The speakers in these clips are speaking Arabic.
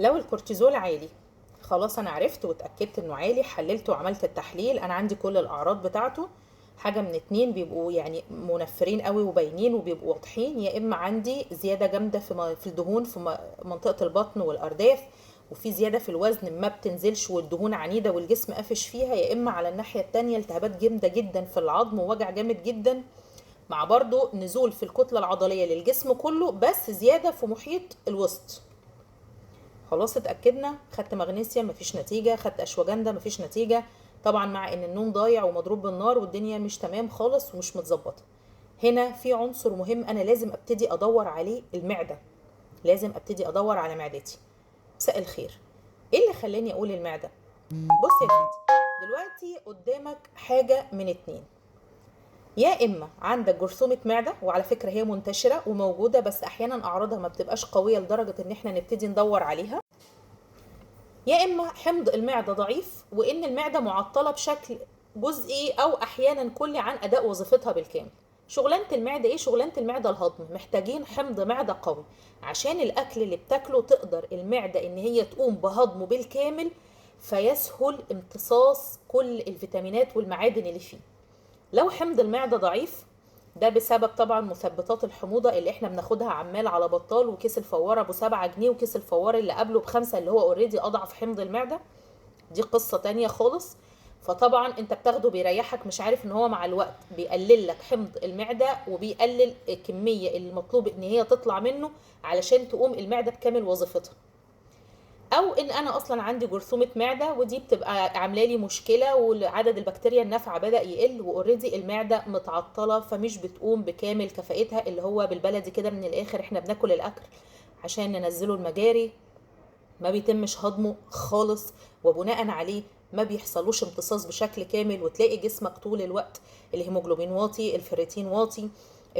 لو الكورتيزول عالي، خلاص انا عرفت واتأكدت انه عالي، حللته وعملت التحليل، انا عندي كل الاعراض بتاعته. حاجة من اتنين، بيبقوا يعني منفرين قوي وباينين وبيبقوا واضحين، يا اما عندي زيادة جامدة في الدهون في منطقة البطن والارداف، وفي زيادة في الوزن ما بتنزلش والدهون عنيدة والجسم قافش فيها، يا اما على الناحية التانية التهابات جامدة جدا في العظم ووجع جامد جدا، مع برضو نزول في الكتلة العضلية للجسم كله بس زيادة في محيط الوسط. خلاص اتأكدنا، خدت مغنيسيوم مفيش نتيجة، خدت اشواجندا مفيش نتيجة، طبعا مع ان النوم ضايع ومضروب بالنار والدنيا مش تمام خالص ومش متظبطة. هنا في عنصر مهم انا لازم ابتدي ادور عليه، المعدة. لازم ابتدي ادور على معدتي. مساء الخير. ايه اللي خلاني اقول المعدة؟ بص يا سيدي، دلوقتي قدامك حاجة من اتنين، يا اما عندك جرثومة معدة، وعلى فكرة هي منتشرة وموجودة بس احيانا اعراضها ما بتبقاش قوية لدرجة ان احنا نبتدي ندور عليها، يا اما حمض المعدة ضعيف وان المعدة معطلة بشكل جزئي او احيانا كلي عن اداء وظيفتها بالكامل. شغلانة المعدة ايه؟ شغلانة المعدة الهضم، محتاجين حمض معدة قوي عشان الاكل اللي بتاكله تقدر المعدة ان هي تقوم بهضمه بالكامل، فيسهل امتصاص كل الفيتامينات والمعادن اللي فيه. لو حمض المعدة ضعيف، ده بسبب طبعا مثبطات الحموضة اللي احنا بناخدها عمال على بطال، وكيس الفوارة ب7 جنيه وكيس الفوار اللي قبله ب5 اللي هو اوريدي اضعف حمض المعدة، دي قصة تانية خالص. فطبعا انت بتاخده بيريحك، مش عارف ان هو مع الوقت بيقلل لك حمض المعدة وبيقلل الكمية اللي المطلوب ان هي تطلع منه علشان تقوم المعدة بكامل وظيفتها. او ان انا اصلا عندي جرثومه معده ودي بتبقى عامله لي مشكله وعدد البكتيريا النافعه بدا يقل واوريدي المعده متعطله فمش بتقوم بكامل كفاءتها، اللي هو بالبلدي كده من الاخر احنا بناكل الاكل عشان ننزله المجاري، ما بيتمش هضمه خالص، وبناء عليه ما بيحصلوش امتصاص بشكل كامل، وتلاقي جسمك طول الوقت الهيموجلوبين واطي، الفيريتين واطي،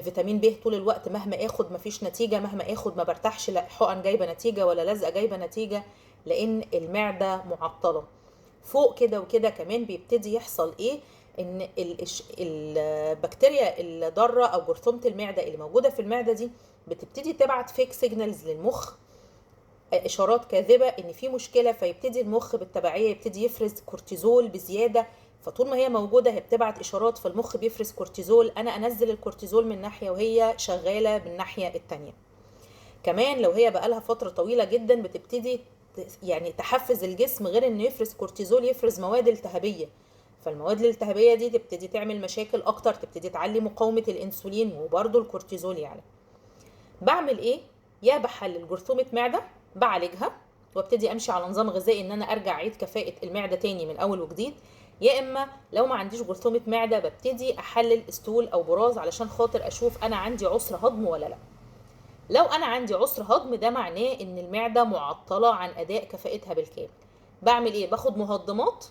فيتامين ب طول الوقت مهما اخد مفيش نتيجه، مهما اخد ما برتاحش، لا حقن جايبه نتيجه ولا لزقه جايبه نتيجه، لان المعده معطله. فوق كده وكده كمان بيبتدي يحصل ايه؟ ان البكتيريا الضاره او جرثومه المعده اللي موجوده في المعده دي بتبتدي تبعت فيك سيجنالز للمخ، اشارات كاذبه ان في مشكله، فيبتدي المخ بالتبعيه يبتدي يفرز كورتيزول بزياده، فطول ما هي موجوده هي بتبعت اشارات، فالمخ بيفرز كورتيزول، انا انزل الكورتيزول من ناحيه وهي شغاله بالناحيه التانيه. كمان لو هي بقالها فتره طويله جدا بتبتدي يعني تحفز الجسم، غير انه يفرز كورتيزول يفرز مواد التهابيه، فالمواد الالتهابيه دي تبتدي تعمل مشاكل اكتر، تبتدي تعلي مقاومه الانسولين وبرده الكورتيزول يعني. بعمل ايه؟ يا بحلل جرثومه معده بعالجها وابتدي امشي على نظام غذائي ان انا ارجع اعيد كفاءه المعده تاني من اول وجديد، يا اما لو ما عنديش جرثومه معده ببتدي احلل استول او براز علشان خاطر اشوف انا عندي عسر هضم ولا لا. لو انا عندي عسر هضم ده معناه ان المعده معطله عن اداء كفاءتها بالكامل. بعمل ايه؟ باخد مهضمات،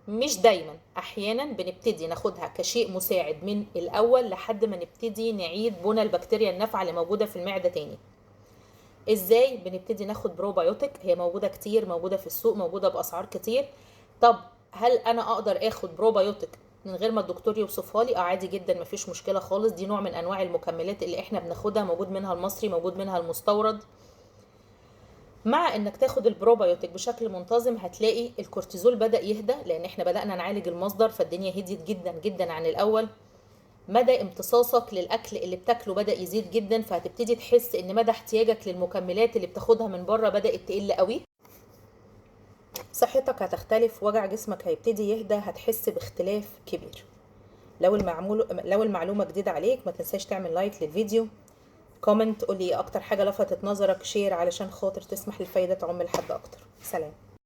مش دايما، احيانا بنبتدي ناخدها كشيء مساعد من الاول لحد ما نبتدي نعيد بنى البكتيريا النافعه اللي موجوده في المعده تاني. ازاي؟ بنبتدي ناخد بروبايوتيك، هي موجوده كتير، موجوده في السوق، موجوده باسعار كتير. طب هل انا اقدر اخد بروبايوتيك من غير ما الدكتور يوصفها لي؟ عادي جدا، مفيش مشكله خالص، دي نوع من انواع المكملات اللي احنا بناخدها، موجود منها المصري موجود منها المستورد. مع انك تاخد البروبايوتيك بشكل منتظم هتلاقي الكورتيزول بدأ يهدى، لان احنا بدأنا نعالج المصدر فالدنيا هديت جدا جدا عن الاول. مدى امتصاصك للاكل اللي بتاكله بدأ يزيد جدا، فهتبتدي تحس ان مدى احتياجك للمكملات اللي بتاخدها من بره بدأت تقل قوي. صحتك هتختلف، وجع جسمك هيبتدي يهدى، هتحس باختلاف كبير. لو المعلومة جديدة عليك ما تنساش تعمل لايك للفيديو، كومنت قولي ايه اكتر حاجة لفتت نظرك، شير علشان خاطر تسمح للفايدة تعم لحد اكتر. سلام.